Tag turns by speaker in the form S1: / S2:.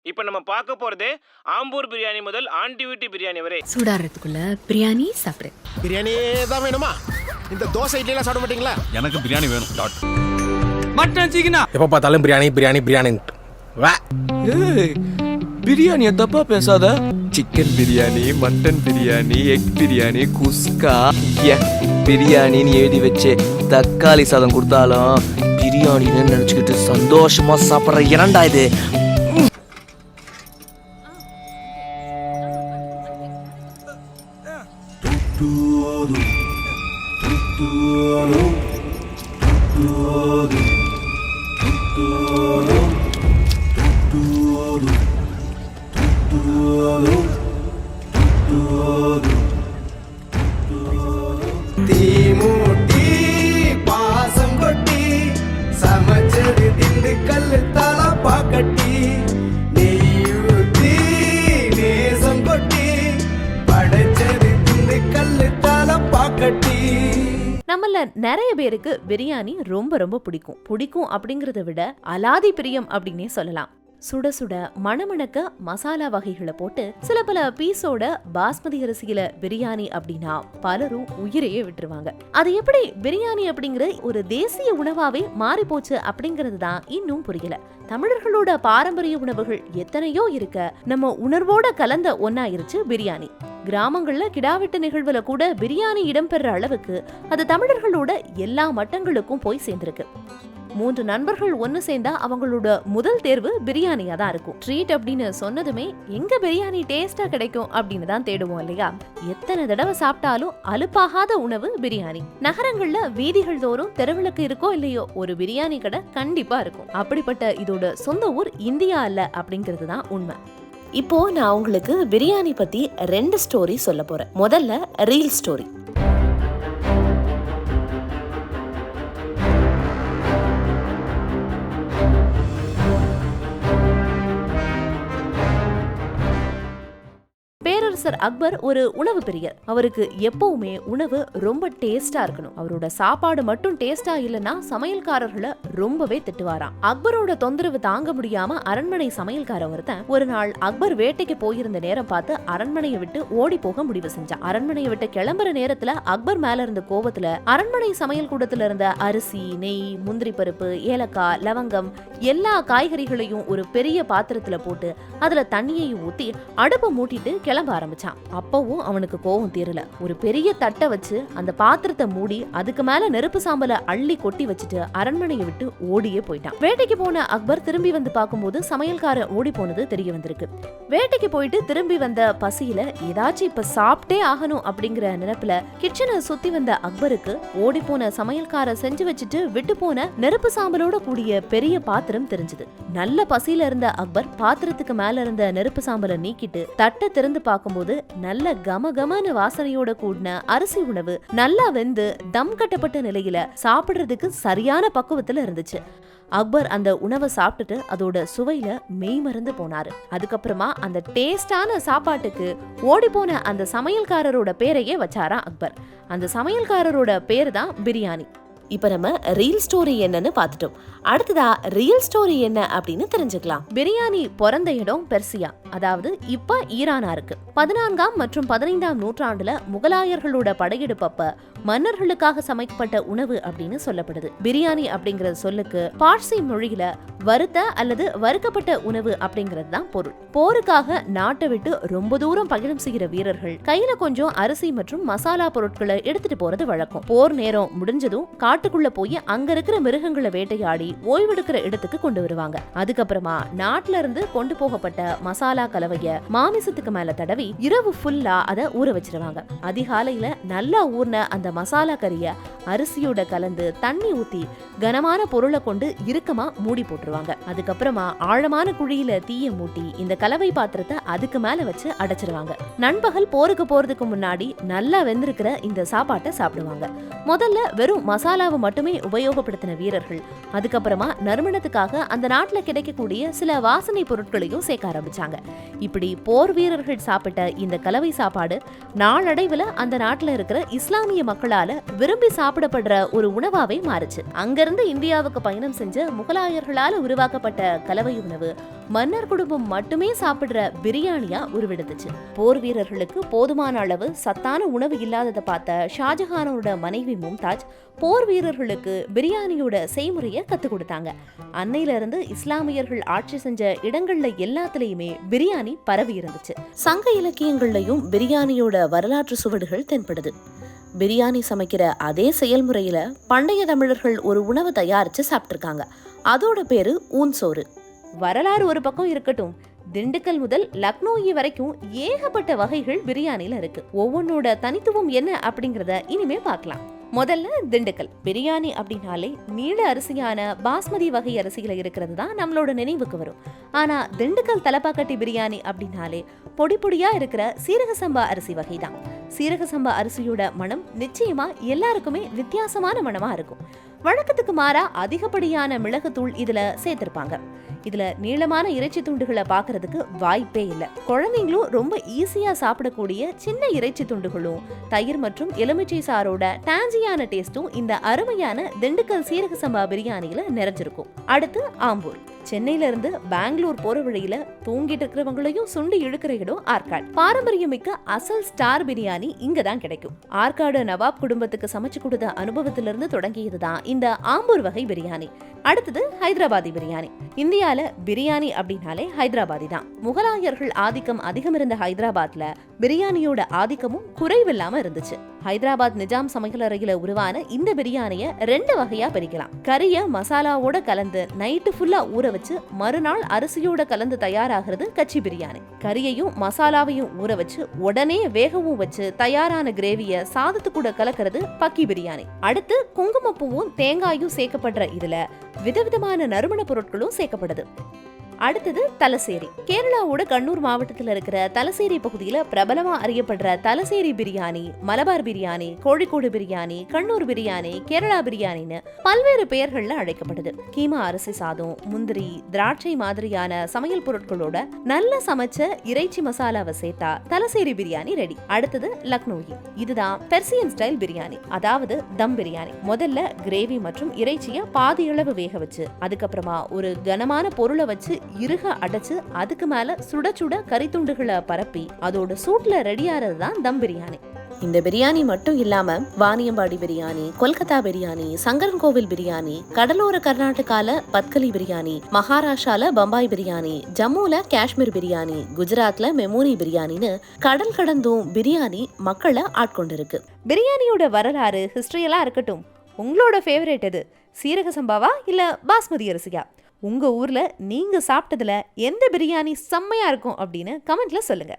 S1: இப்போ நம்ம பார்க்க போறது ஆம்பூர் பிரியாணி முதல் ஆண்டி வீட்டு பிரியாணி வரை.
S2: சூடாறதுக்குள்ள பிரியாணி சாப்பிடு.
S3: பிரியாணி தான் வேணுமா? இந்த தோசை இட்லிலாம் சாப்பிட மாட்டீங்களா?
S4: எனக்கு பிரியாணி வேணும். டாட்.
S5: மட்டன் சிக்கனா
S3: எப்போ பார்த்தாலும் பிரியாணி பிரியாணி பிரியாணி. வா.
S5: ஏய் பிரியாணியை தப்பா பேசாத. Chicken biryani, mutton biryani, egg biryani, kuska, பிரியாணின்னு எழுதி வச்சு தக்காளி சாதம் கொடுத்தாலும் பிரியாணின்னு நினைச்சுக்கிட்டு சந்தோஷமா சாப்பிட்ற இரண்டா இது.
S6: தீமூட்டி பாசம் கொட்டி சமைச்சது திண்டுக்கல் தலப்பா கட்டி நெய்யூத்தி நேசம் கொட்டி படைச்சது திண்டுக்கல் தலப்பா கட்டி.
S7: நம்மள நிறைய பேருக்கு பிரியாணி ரொம்ப ரொம்ப பிடிக்கும் அப்படிங்கறத விட அலாதி பிரியம் அப்படின்னே சொல்லலாம். சுட சுட மணமணக்க மசாலா வகைகளை போட்டு சில பல பீஸோட பாஸ்மதி அரிசியில பிரியாணி அப்படின்னா பலரும் உயிரையே விட்டுருவாங்க. அது எப்படி பிரியாணி அப்படிங்கிற ஒரு தேசிய உணவாவே மாறி போச்சு அப்படிங்கிறது தான் இன்னும் புரியல. தமிழர்களோட பாரம்பரிய உணவுகள் எத்தனையோ இருக்க நம்ம உணர்வோட கலந்த ஒன்னாயிருச்சு பிரியாணி. கிராமங்கள்ல கிடாவெட்டு நிகழ்வுல கூட பிரியாணி இடம்பெற அளவுக்கு அது தமிழர்களோட எல்லா மட்டங்களுக்கும் போய் சேர்ந்திருக்கு. 3 நண்பர்கள் ஒன்னு சேர்ந்தா அவங்களோட முதல் தேர்வு பிரியாணியா தான் இருக்கும். ட்ரீட் அப்படின்னு சொன்னதுமே எங்க பிரியாணி டேஸ்டா கிடைக்கும் அப்படின்னு தான் தேடுவோம் இல்லையா? எத்தனை தடவை சாப்பிட்டாலும் அலுப்பாகாத உணவு பிரியாணி. நகரங்கள்ல வீதிகள் தோறும் தெருவிளக்கு இருக்கோ இல்லையோ ஒரு பிரியாணி கடை கண்டிப்பா இருக்கும். அப்படிப்பட்ட இதோட சொந்த ஊர் இந்தியா அல்ல அப்படிங்கிறது தான் உண்மை. இப்போ நான் உங்களுக்கு பிரியாணி பத்தி 2 ஸ்டோரி சொல்ல போறேன். முதல்ல ரீல் ஸ்டோரி. பேரரசர் அக்பர் ஒரு உணவு பிரியர். அவருக்கு எப்பவுமே உணவு ரொம்ப டேஸ்டா இருக்கணும். அவரோட சாப்பாடு மட்டும் டேஸ்டா இல்லைன்னா சமையல்காரர்களை ரொம்பவே திட்டுவாராம். அக்பரோட தொந்தரவு தாங்க முடியாம அரண்மனை சமையல்கார ஒருத்தன் ஒரு நாள் அக்பர் வேட்டைக்கு போயிருந்த நேரம் பார்த்து அரண்மனையை விட்டு ஓடி போக முடிவு செஞ்சான். அரண்மனையை விட்டு கிளம்புற நேரத்துல அக்பர் மேல இருந்த கோபத்துல அரண்மனை சமையல் கூடத்துல இருந்த அரிசி, நெய், முந்திரி பருப்பு, ஏலக்காய், லவங்கம் எல்லா காய்கறிகளையும் ஒரு பெரிய பாத்திரத்துல போட்டு அதுல தண்ணியையும் ஊத்தி அடுப்பை மூட்டிட்டு கிளம்ப ஆரம்பிச்சான். அப்பவும் அவனுக்கு கோவம் தீரல. ஒரு பெரிய தட்டை வச்சு அந்த பாத்திரத்தை மூடி அதுக்கு மேல நெருப்பு சாம்பலை அள்ளி கொட்டி வச்சுட்டு அரண்மனையை விட்டு ஓடியே போயிட்டான். வேட்டைக்கு போன அக்பர் திரும்பி வந்து பார்க்கும்போது சமையல்காரன் ஓடி போனது தெரிய வந்திருக்கு. வேட்டைக்கு போயிட்டு திரும்பி வந்த பசியில ஏதாச்சும் இப்ப சாப்பிட்டே ஆகணும் அப்படிங்கிற நினைப்புல கிச்சனை சுத்தி வந்த அக்பருக்கு ஓடி போன சமையல்கார செஞ்சு வச்சுட்டு விட்டு போன நெருப்பு சாம்பலோட கூடிய பெரிய பாத்திரம் தெரிஞ்சது. நல்ல பசியில இருந்த அக்பர் பாத்திரத்துக்கு மேல இருந்த நெருப்பு சாம்பலை நீக்கிட்டு தட்டை திறந்து பார்க்கும்போது நல்ல கமகமான வாசனையோட கூடின அரிசி உணவு நல்லா வெந்து தம் கட்டப்பட்ட நிலையில சாப்பிடுறதுக்கு சரியான பக்குவத்துல இருந்துச்சு. அக்பர் அந்த உணவை சாப்பிட்டுட்டு அதோட சுவையில மெய் மறந்து போனாரு. அதுக்கப்புறமா அந்த டேஸ்டான சாப்பாட்டுக்கு ஓடி போன அந்த சமையல்காரரோட பேரையே வச்சாரா அக்பர். அந்த சமையல்காரரோட பேர் தான் பிரியாணி. இப்ப நம்ம ரீல் ஸ்டோரி என்னன்னு பார்த்துட்டோம். அடுத்ததா ரியல் ஸ்டோரி என்ன அப்படின்னு தெரிஞ்சுக்கலாம். பிரியாணி பிறந்த இடம் பெர்சியா, அதாவது இப்ப ஈரானா இருக்கு. 14ஆம் மற்றும் 15ஆம் நூற்றாண்டுல முகலாயர்களோட படையெடுப்பப்ப மன்னர்களுக்காக சமைக்கப்பட்ட உணவு அப்படின்னு சொல்லப்படுது. பிரியாணி அப்படிங்கிற சொல்லுக்கு பார்சி மொழியில வறுத்த அல்லது வறுக்கப்பட்ட உணவு அப்படிங்கிறது தான் பொருள். போருக்காக நாட்டை விட்டு ரொம்ப தூரம் பயணம் செய்கிற வீரர்கள் கையில கொஞ்சம் அரிசி மற்றும் மசாலா பொருட்களை எடுத்துட்டு போறது வழக்கம். போர் நேரம் முடிஞ்சதும் காட்டுக்குள்ள போய் அங்க இருக்கிற மிருகங்களை வேட்டையாடி ஓய்வெடுக்கிற இடத்துக்கு கொண்டு வருவாங்க. அதுக்கப்புறமா நாட்டுல இருந்து கொண்டு போகப்பட்ட மசாலா கலவைய மாமிசத்துக்கு மேல தடவி இரவு ஃபுல்லா அதை ஊற வச்சிருவாங்க. அதிகாலையில நல்லா ஊர்ன அந்த மசாலா கறிய அரிசியோட கலந்து தண்ணி ஊத்தி கனமான பொருளை கொண்டு இறுக்கமா மூடி போட்டுருவாங்க. அதுக்கப்புறமா ஆழமான குழியில தீய மூட்டி இந்த கலவை பாத்திரத்தை அதுக்கு மேல வச்சு அடைச்சிருவாங்க. நண்பகல் போருக்கு போறதுக்கு முன்னாடி நல்லா வெந்திருக்கிற இந்த சாப்பாட்டை சாப்பிடுவாங்க. முதல்ல வெறும் மசாலா மசாலாவை மட்டுமே உபயோகப்படுத்தின வீரர்கள் அதுக்கப்புறமா நறுமணத்துக்காக அந்த நாட்டுல கிடைக்கக்கூடிய சில வாசனை பொருட்களையும் சேர்க்க ஆரம்பிச்சாங்க. இப்படி போர் வீரர்கள் சாப்பிட்ட இந்த கலவை சாப்பாடு நாளடைவுல அந்த நாட்டுல இருக்கிற இஸ்லாமிய மக்களால விரும்பி சாப்பிடப்படுற ஒரு உணவாவே மாறுச்சு. அங்கிருந்து இந்தியாவுக்கு பயணம் செஞ்ச முகலாயர்களால உருவாக்கப்பட்ட கலவை உணவு மன்னர் குடும்பம் மட்டுமே சாப்பிடுற பிரியாணியா உருவெடுத்துச்சு. போர் வீரர்களுக்கு போதுமான அளவு சத்தான உணவு இல்லாததை பார்த்த ஷாஜஹானோட மனைவி மும்தாஜ் போர் வீரர்களுக்கு பிரியாணியோட செய்முறையை கத்துக் கொடுத்தாங்க. அன்னையில இருந்து இஸ்லாமியர்கள் ஆட்சி செஞ்ச இடங்கள்ல எல்லாத்துலயுமே பிரியாணி பரவி இருந்துச்சு. சங்க இலக்கியங்கள்லயும் பிரியாணியோட வரலாற்று சுவடுகள் தென்படுது. பிரியாணி சமைக்கிற அதே செயல்முறையில பண்டைய தமிழர்கள் ஒரு உணவு தயாரிச்சு சாப்பிட்டிருக்காங்க. அதோட பேரு ஊன்சோறு. வரலாறு ஒரு பக்கம் இருக்கட்டும், திண்டுக்கல் முதல் லக்னோயி வரைக்கும் ஏகப்பட்ட வகைகள் பிரியாணில இருக்கு. ஒவ்வொன்னோட தனித்துவம் என்ன அப்படிங்கறத இனிமே பார்க்கலாம். முதல்ல திண்டுக்கல். பிரியாணி அப்படின்னாலே நீள அரிசியான பாஸ்மதி வகை அரிசியில இருக்கிறது தான் நம்மளோட நினைவுக்கு வரும். ஆனா திண்டுக்கல் தலப்பாக்கட்டி பிரியாணி அப்படின்னாலே பொடி பொடியா இருக்கிற சீரக சம்பா அரிசி வகைதான். சீரக சம்பா அரிசியோட மனம் நிச்சயமா எல்லாருக்குமே வித்தியாசமான மனமா இருக்கும். வழக்கத்துக்கு மாறா அதிகப்படியான மிளகுத்தூள் இதுல சேர்த்திருப்பாங்க. இதுல நீளமான இறைச்சி துண்டுகளை பாக்குறதுக்கு வாய்ப்பே இல்லை. குழந்தைங்களும் ரொம்ப ஈஸியா சாப்பிடக்கூடிய சின்ன இறைச்சி துண்டுகளும் தயிர் மற்றும் எலுமிச்சை சாரோட டான்ஜியான டேஸ்டும் இந்த அருமையான திண்டுக்கல் சீரக சம்பா பிரியாணியில நிறைஞ்சிருக்கும். அடுத்து ஆம்பூர். சென்னையில இருந்து பெங்களூர் போற வழியில தூங்கிட்டு இருக்கிறவங்களையும் சுண்டி இழுக்கிற இடம் ஆற்காடு. பாரம்பரியமிக்க அசல் ஸ்டார் பிரியாணி இங்கதான் கிடைக்கும். ஆற்காடு நவாப் குடும்பத்துக்கு சமைச்சு கொடுத்த அனுபவத்திலிருந்து தொடங்கியதுதான் இந்த ஆம்பூர் வகை பிரியாணி. அடுத்தது ஹைதராபாதி பிரியாணி. இந்தியால பிரியாணி அப்படின்னாலே ஹைதராபாதி தான். முகலாயர்கள் ஆதிக்கம் அதிகம் இருந்த ஹைதராபாத்ல பிரியாணியோட ஆதிக்கமும் குறைவில்லாம இருந்துச்சு. ஹைதராபாத் நிஜாம் சமையலறையில உருவான இந்த பிரியாணிய 2 வகையா பிரிக்கலாம். கறிய மசாலாவோட கலந்து நைட்டு ஃபுல்லா ஊற வச்சு மறுநாள் அரிசியோட கலந்து தயாராகிறது கச்சி பிரியாணி. கறியையும் மசாலாவையும் ஊற வச்சு உடனே வேகவும் வச்சு தயாரான கிரேவிய சாதத்து கூட கலக்கிறது பக்கி பிரியாணி. அடுத்து குங்குமப்பூவும் தேங்காயும் சேர்க்கப்படுற இதுல விதவிதமான நறுமண பொருட்களும் சேர்க்கப்படுது. அடுத்தது தலசேரி. கேரளாவோட கண்ணூர் மாவட்டத்தில் இருக்கிற தலசேரி பகுதியில பிரபலமா அறியப்படுற தலசேரி பிரியாணி, மலபார் பிரியாணி, கோழிக்கோடு பிரியாணி, கண்ணூர் பிரியாணி, கேரளா பிரியாணின்னு பல்வேறு பெயர்கள்ல அழைக்கப்படுது. கீமா அரிசி சாதம், முந்திரி, திராட்சை மாதிரியான சமையல் பொருட்களோட நல்ல சமைச்ச இறைச்சி மசாலாவை சேர்த்தா தலசேரி பிரியாணி ரெடி. அடுத்தது லக்னோயி. இதுதான் பெர்சியன் ஸ்டைல் பிரியாணி, அதாவது தம் பிரியாணி. முதல்ல கிரேவி மற்றும் இறைச்சிய பாதி அளவு வேக வச்சு அதுக்கப்புறமா ஒரு கனமான பொருளை வச்சு இறுக அடைச்சு அதுக்கு மேல சுட சுட கறித்துண்டுகளை பரப்பி அதோட சூட்ல ரெடியாறதுதான் தம் பிரியாணி. இந்த பிரியாணி மட்டும் இல்லாம வாணியம்பாடி பிரியாணி, கொல்கத்தா பிரியாணி, சங்கரன்கோவில் பிரியாணி, கடலோர கர்நாடகால பத்கலி பிரியாணி, மகாராஷ்டிரால பம்பாய் பிரியாணி, ஜம்முல காஷ்மீர் பிரியாணி, குஜராத்ல மெமோனி பிரியாணின்னு கடல் கடந்தும் பிரியாணி மக்களை ஆட்கொண்டிருக்கு. பிரியாணியோட வரலாறு, ஹிஸ்டரி எல்லாம் இருக்கட்டும், உங்களோட ஃபேவரேட் எது? சீரக சம்பாவா இல்ல பாஸ்மதி அரிசியா? உங்க ஊர்ல நீங்க சாப்பிட்டதுல எந்த பிரியாணி செம்மையா இருக்கும் அப்படின்னு கமெண்ட்ல சொல்லுங்க.